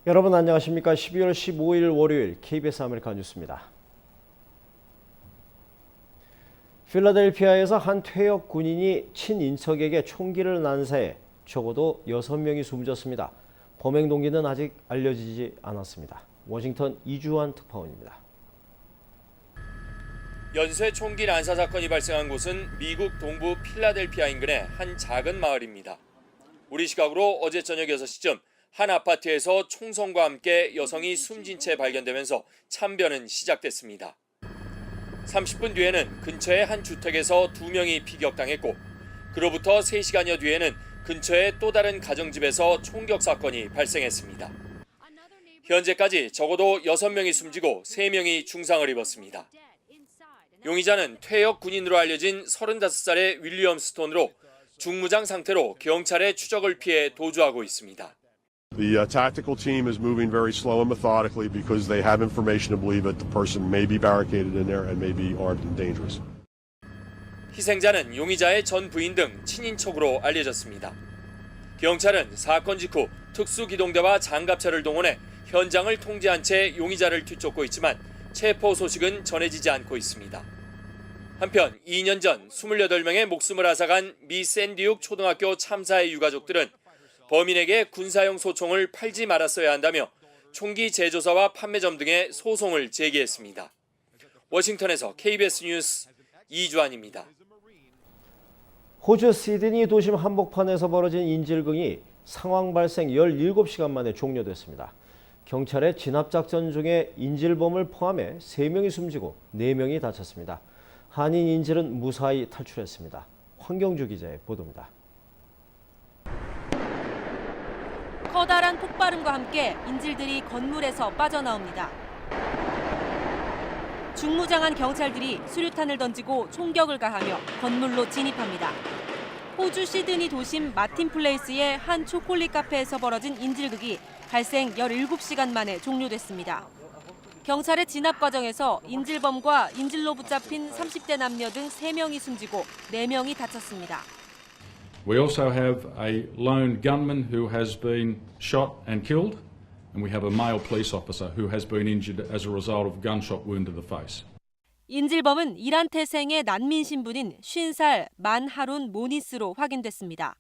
여러분 안녕하십니까? 12월 15일 월요일 KBS 아메리카 뉴스입니다. 필라델피아에서 한 퇴역 군인이 친인척에게 총기를 난사해 적어도 6명이 숨졌습니다. 범행 동기는 아직 알려지지 않았습니다. 워싱턴 이주환 특파원입니다. 연쇄 총기 난사 사건이 발생한 곳은 미국 동부 필라델피아 인근의 한 작은 마을입니다. 우리 시각으로 어제 저녁 6시쯤 한 아파트에서 총성과 함께 여성이 숨진 채 발견되면서 참변은 시작됐습니다. 30분 뒤에는 근처의 한 주택에서 2명이 피격당했고 그로부터 3시간여 뒤에는 근처의 또 다른 가정집에서 총격 사건이 발생했습니다. 현재까지 적어도 6명이 숨지고 3명이 중상을 입었습니다. 용의자는 퇴역 군인으로 알려진 35살의 윌리엄 스톤으로 중무장 상태로 경찰의 추적을 피해 도주하고 있습니다. The tactical team is moving very slow and methodically because they have information to believe that the person may be barricaded in there and may be armed and dangerous. 희생자는 용의자의 전 부인 등 친인척으로 알려졌습니다. 경찰은 사건 직후 특수기동대와 장갑차를 동원해 현장을 통제한 채 용의자를 뒤쫓고 있지만 체포 소식은 전해지지 않고 있습니다. 한편 2년 전 28명의 목숨을 앗아간 미 샌디욱 초등학교 참사의 유가족들은 범인에게 군사용 소총을 팔지 말았어야 한다며 총기 제조사와 판매점 등의 소송을 제기했습니다. 워싱턴에서 KBS 뉴스 이주환입니다. 호주 시드니 도심 한복판에서 벌어진 인질극이 상황 발생 17시간 만에 종료됐습니다. 경찰의 진압작전 중에 인질범을 포함해 3명이 숨지고 4명이 다쳤습니다. 한인 인질은 무사히 탈출했습니다. 황경주 기자의 보도입니다. 커다란 폭발음과 함께 인질들이 건물에서 빠져나옵니다. 중무장한 경찰들이 수류탄을 던지고 총격을 가하며 건물로 진입합니다. 호주 시드니 도심 마틴 플레이스의 한 초콜릿 카페에서 벌어진 인질극이 발생 17시간 만에 종료됐습니다. 경찰의 진압 과정에서 인질범과 인질로 붙잡힌 30대 남녀 등 3명이 숨지고 4명이 다쳤습니다. We also have a lone gunman who has been shot and killed, and we have a male police officer who has been injured as a result of a gunshot wound to the face. 인질범은 이란 태생의 난민 신분인 50살 만하룬 모니스로 확인됐습니다.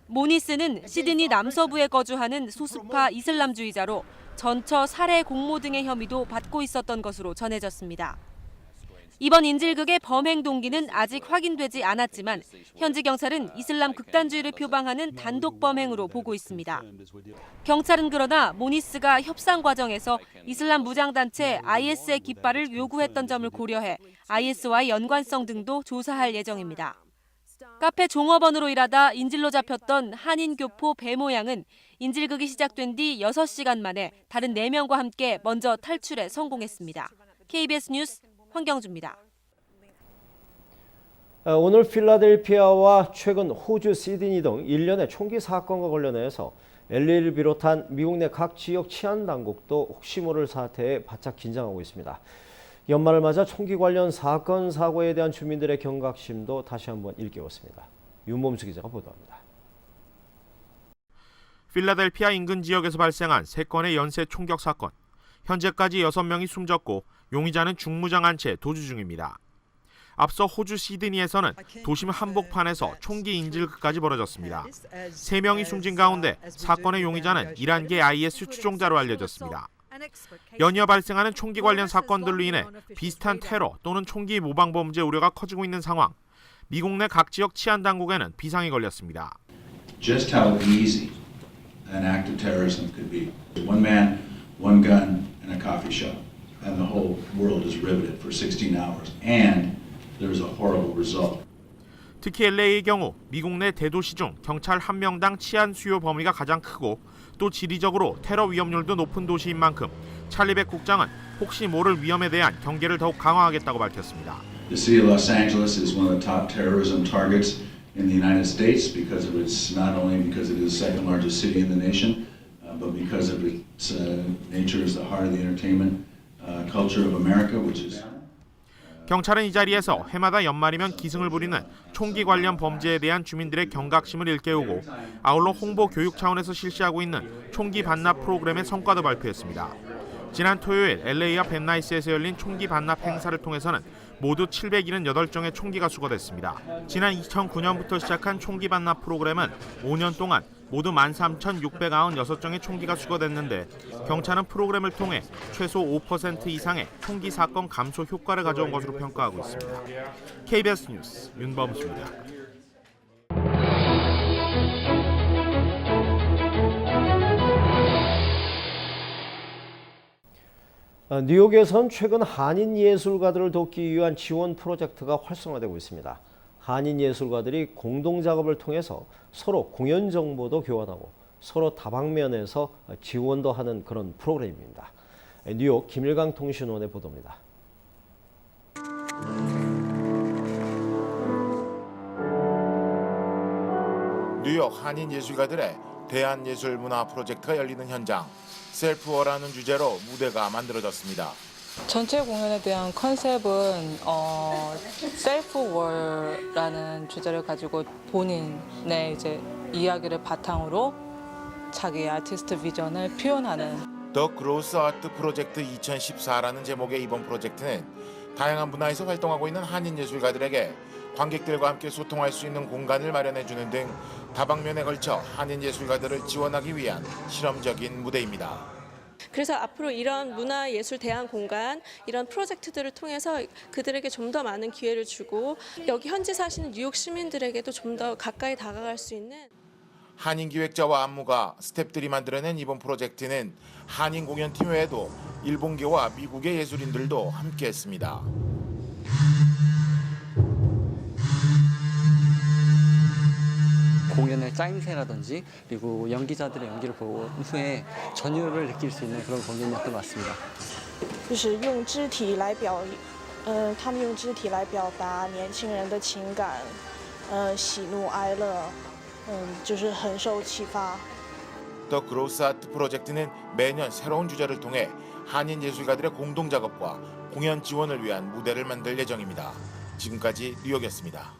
모니스는 시드니 남서부에 거주하는 소수파 이슬람주의자로 전처 살해 공모 등의 혐의도 받고 있었던 것으로 전해졌습니다. 이번 인질극의 범행 동기는 아직 확인되지 않았지만 현지 경찰은 이슬람 극단주의를 표방하는 단독 범행으로 보고 있습니다. 경찰은 그러나 모니스가 협상 과정에서 이슬람 무장단체 IS의 깃발을 요구했던 점을 고려해 IS와의 연관성 등도 조사할 예정입니다. 카페 종업원으로 일하다 인질로 잡혔던 한인 교포 배모 양은 인질극이 시작된 뒤 6시간 만에 다른 4명과 함께 먼저 탈출에 성공했습니다. KBS 뉴스 황경주입니다. 오늘 필라델피아와 최근 호주 시드니 등 일련의 총기 사건과 관련해서 LA를 비롯한 미국 내 각 지역 치안 당국도 혹시 모를 사태에 바짝 긴장하고 있습니다. 연말을 맞아 총기 관련 사건, 사고에 대한 주민들의 경각심도 다시 한번 일깨웠습니다. 윤범수 기자가 보도합니다. 필라델피아 인근 지역에서 발생한 3건의 연쇄 총격 사건. 현재까지 6명이 숨졌고 용의자는 중무장한 채 도주 중입니다. 앞서 호주 시드니에서는 도심 한복판에서 총기 인질극까지 벌어졌습니다. 3명이 숨진 가운데 사건의 용의자는 이란계 IS 추종자로 알려졌습니다. 연이어 발생하는 총기 관련 사건들로 인해 비슷한 테러 또는 총기 모방 범죄 우려가 커지고 있는 상황. 미국 내 각 지역 치안 당국에는 비상이 걸렸습니다. Just how easy an act of terrorism could be. One man, one gun in a coffee shop, and the whole world is riveted for 16 hours, and there's a horrible result. 특히 LA의 경우 미국 내 대도시 중 경찰 1명당 치안 수요 범위가 가장 크고 또 지리적으로 테러 위험률도 높은 도시인 만큼 찰리 백 국장은 혹시 모를 위험에 대한 경계를 더욱 강화하겠다고 밝혔습니다. The city of Los Angeles is one of the top terrorism targets in the United States because of its not only because it is the second largest city in the nation, but because of its nature as the heart of the entertainment culture of America, which is. 경찰은 이 자리에서 해마다 연말이면 기승을 부리는 총기 관련 범죄에 대한 주민들의 경각심을 일깨우고 아울러 홍보 교육 차원에서 실시하고 있는 총기 반납 프로그램의 성과도 발표했습니다. 지난 토요일 LA 앞 벤나이스에서 열린 총기 반납 행사를 통해서는 모두 778종의 총기가 수거됐습니다. 지난 2009년부터 시작한 총기 반납 프로그램은 5년 동안 모두 13,696종의 총기가 수거됐는데 경찰은 프로그램을 통해 최소 5% 이상의 총기 사건 감소 효과를 가져온 것으로 평가하고 있습니다. KBS 뉴스 윤범수입니다. 뉴욕에선 최근 한인 예술가들을 돕기 위한 지원 프로젝트가 활성화되고 있습니다. 한인 예술가들이 공동 작업을 통해서 서로 공연 정보도 교환하고 서로 다방면에서 지원도 하는 그런 프로그램입니다. 뉴욕 김일강 통신원의 보도입니다. 뉴욕 한인 예술가들의 대한예술문화 프로젝트가 열리는 현장. 셀프워라는 주제로 무대가 만들어졌습니다. 전체 공연에 대한 컨셉은 셀프워라는 주제를 가지고 본인의 이제 이야기를 바탕으로 자기 아티스트 비전을 표현하는 더 그로스 아트 프로젝트 2014라는 제목의 이번 프로젝트는 다양한 분야에서 활동하고 있는 한인 예술가들에게 관객들과 함께 소통할 수 있는 공간을 마련해주는 등 다방면에 걸쳐 한인 예술가들을 지원하기 위한 실험적인 무대입니다. 그래서 앞으로 이런 문화예술 대안 공간, 이런 프로젝트들을 통해서 그들에게 좀 더 많은 기회를 주고 여기 현지 사시는 뉴욕 시민들에게도 좀 더 가까이 다가갈 수 있는 한인 기획자와 안무가, 스태프들이 만들어낸 이번 프로젝트는 한인 공연팀 외에도 일본계와 미국의 예술인들도 함께했습니다. 공연의 짜임새라든지 그리고 연기자들의 연기를 보고 후에 전율을 느낄 수 있는 그런 공연이었던 것 같습니다. 就是用肢体来他们用肢体来表达年轻人的情感，喜怒哀乐，就是很受启发。 더 그로스 아트 프로젝트는 매년 새로운 주제를 통해 한인 예술가들의 공동 작업과 공연 지원을 위한 무대를 만들 예정입니다. 지금까지 뉴욕이었습니다.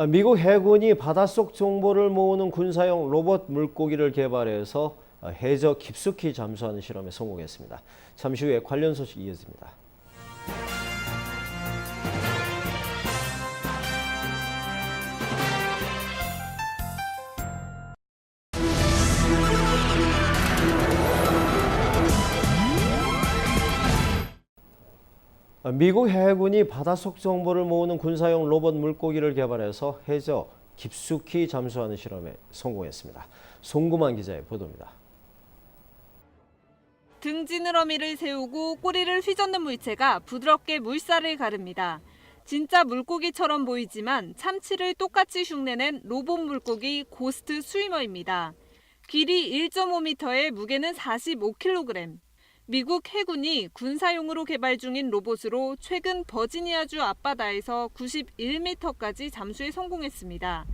미국 해군이 바닷속 정보를 모으는 군사용 로봇 물고기를 개발해서 해저 깊숙이 잠수하는 실험에 성공했습니다. 잠시 후에 관련 소식 이어집니다. 미국 해군이 바닷속 정보를 모으는 군사용 로봇 물고기를 개발해서 해저 깊숙이 잠수하는 실험에 성공했습니다. 송구만 기자의 보도입니다. 등 지느러미를 세우고 꼬리를 휘젓는 물체가 부드럽게 물살을 가릅니다. 진짜 물고기처럼 보이지만 참치를 똑같이 흉내낸 로봇 물고기 고스트 스위머입니다. 길이 1.5m에 무게는 45kg. 미국 해군이 군사용으로 개발 중인 로봇으로 최근 버지니아주 앞바다에서 91m까지 잠수에 성공했습니다.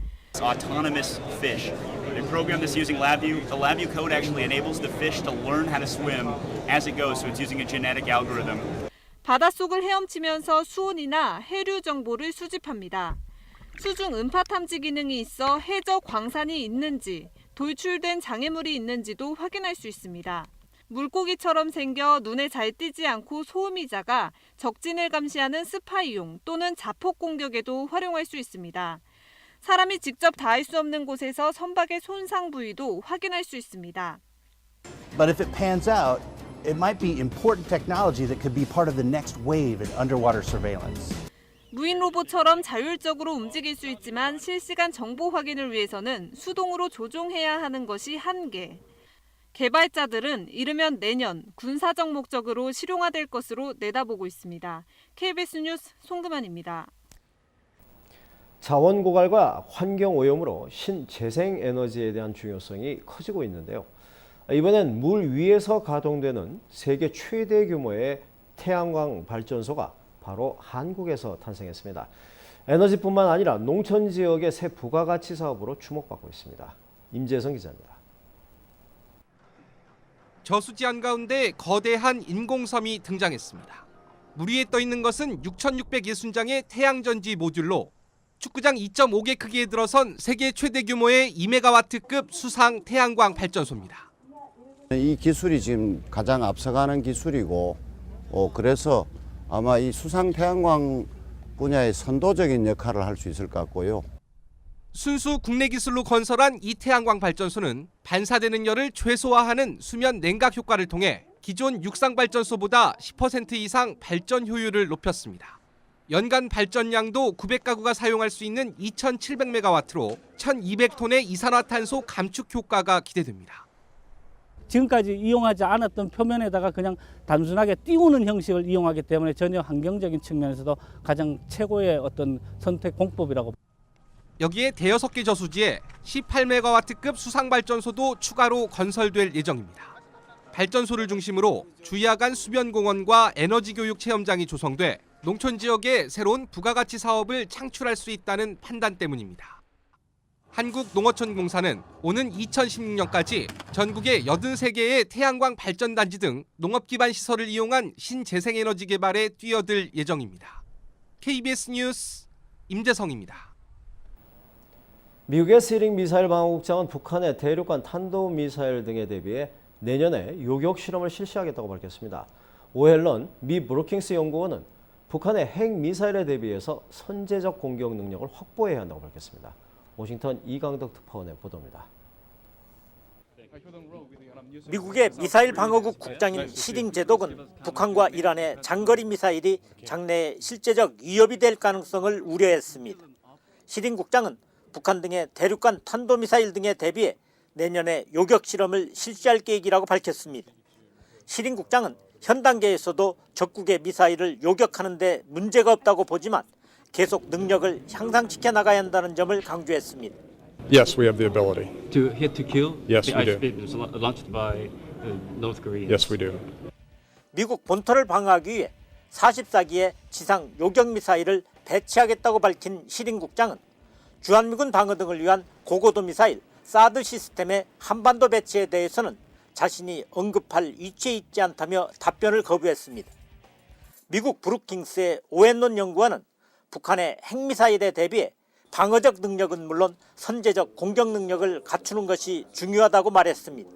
Autonomous fish. They program this using LabVIEW. The LabVIEW code actually enables the fish to learn how to swim as it goes, so it's using a genetic algorithm. 바닷속을 헤엄치면서 수온이나 해류 정보를 수집합니다. 수중 음파 탐지 기능이 있어 해저 광산이 있는지, 돌출된 장애물이 있는지도 확인할 수 있습니다. 물고기처럼 생겨 눈에 잘 띄지 않고 소음이 작아 적진을 감시하는 스파이용 또는 자폭 공격에도 활용할 수 있습니다. 사람이 직접 닿을 수 없는 곳에서 선박의 손상 부위도 확인할 수 있습니다. But if it pans out, it might be important technology that could be part of the next wave in underwater surveillance. 무인 로봇처럼 자율적으로 움직일 수 있지만 실시간 정보 확인을 위해서는 수동으로 조종해야 하는 것이 한계. 개발자들은 이르면 내년 군사적 목적으로 실용화될 것으로 내다보고 있습니다. KBS 뉴스 송금환입니다. 자원 고갈과 환경 오염으로 신재생 에너지에 대한 중요성이 커지고 있는데요. 이번엔 물 위에서 가동되는 세계 최대 규모의 태양광 발전소가 바로 한국에서 탄생했습니다. 에너지뿐만 아니라 농촌 지역의 새 부가가치 사업으로 주목받고 있습니다. 임재성 기자입니다. 저수지 한가운데 거대한 인공섬이 등장했습니다. 물 위에 떠 있는 것은 6,660장의 태양전지 모듈로 축구장 2.5개 크기에 들어선 세계 최대 규모의 2메가와트급 수상 태양광 발전소입니다. 이 기술이 지금 가장 앞서가는 기술이고 그래서 아마 이 수상 태양광 분야의 선도적인 역할을 할 수 있을 것 같고요. 순수 국내 기술로 건설한 이 태양광 발전소는 반사되는 열을 최소화하는 수면 냉각 효과를 통해 기존 육상 발전소보다 10% 이상 발전 효율을 높였습니다. 연간 발전량도 900가구가 사용할 수 있는 2,700메가와트로 1,200톤의 이산화탄소 감축 효과가 기대됩니다. 지금까지 이용하지 않았던 표면에다가 그냥 단순하게 띄우는 형식을 이용하기 때문에 전혀 환경적인 측면에서도 가장 최고의 어떤 선택 공법이라고. 여기에 대여섯 개 저수지에 18메가와트급 수상발전소도 추가로 건설될 예정입니다. 발전소를 중심으로 주야간 수변공원과 에너지교육 체험장이 조성돼 농촌 지역에 새로운 부가가치 사업을 창출할 수 있다는 판단 때문입니다. 한국농어촌공사는 오는 2016년까지 전국의 83개의 태양광 발전단지 등 농업 기반 시설을 이용한 신재생에너지 개발에 뛰어들 예정입니다. KBS 뉴스 임재성입니다. 미국의 스링 미사일 방어국장은 북한의 대륙간 탄도미사일 등에 대비해 내년에 요격 실험을 실시하겠다고 밝혔습니다. 오헬런 미 브루킹스 연구원은 북한의 핵미사일에 대비해서 선제적 공격 능력을 확보해야 한다고 밝혔습니다. 워싱턴 이강덕 특파원의 보도입니다. 미국의 미사일 방어국 국장인 시딩 제독은 북한과 이란의 장거리 미사일이 장래에 실제적 위협이 될 가능성을 우려했습니다. 시딩 국장은 북한 등의 대륙간 탄도미사일 등에 대비해 내년에 요격 실험을 실시할 계획이라고 밝혔습니다. 시딩 국장은 현 단계에서도 적국의 미사일을 요격하는 데 문제가 없다고 보지만 계속 능력을 향상시켜 나가야 한다는 점을 강조했습니다. Yes, we have the ability. To hit to kill? Yes, we do. Launched by North Korea. Yes, we do. 미국 본토를 방어하기 위해 44기의 지상 요격 미사일을 배치하겠다고 밝힌 시딩 국장은 주한미군 방어 등을 위한 고고도 미사일 사드 시스템의 한반도 배치에 대해서는 자신이 언급할 위치에 있지 않다며 답변을 거부했습니다. 미국 브루킹스의 오웬논 연구원은 북한의 핵미사일에 대비해 방어적 능력은 물론 선제적 공격 능력을 갖추는 것이 중요하다고 말했습니다.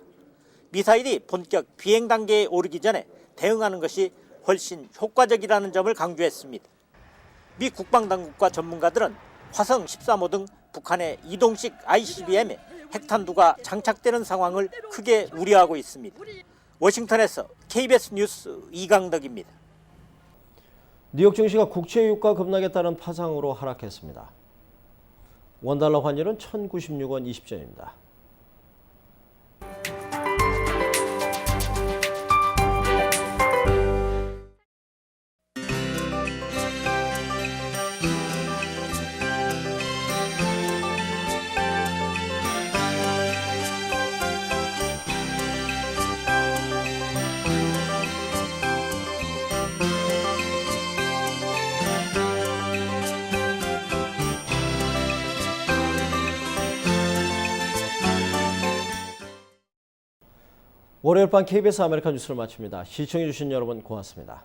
미사일이 본격 비행 단계에 오르기 전에 대응하는 것이 훨씬 효과적이라는 점을 강조했습니다. 미 국방당국과 전문가들은 화성 13호 등 북한의 이동식 ICBM에 핵탄두가 장착되는 상황을 크게 우려하고 있습니다. 워싱턴에서 KBS 뉴스 이강덕입니다. 뉴욕 증시가 국채 유가 급락에 따른 파장으로 하락했습니다. 원달러 환율은 1,096원 20전입니다. 월요일 밤 KBS 아메리칸 뉴스를 마칩니다. 시청해주신 여러분 고맙습니다.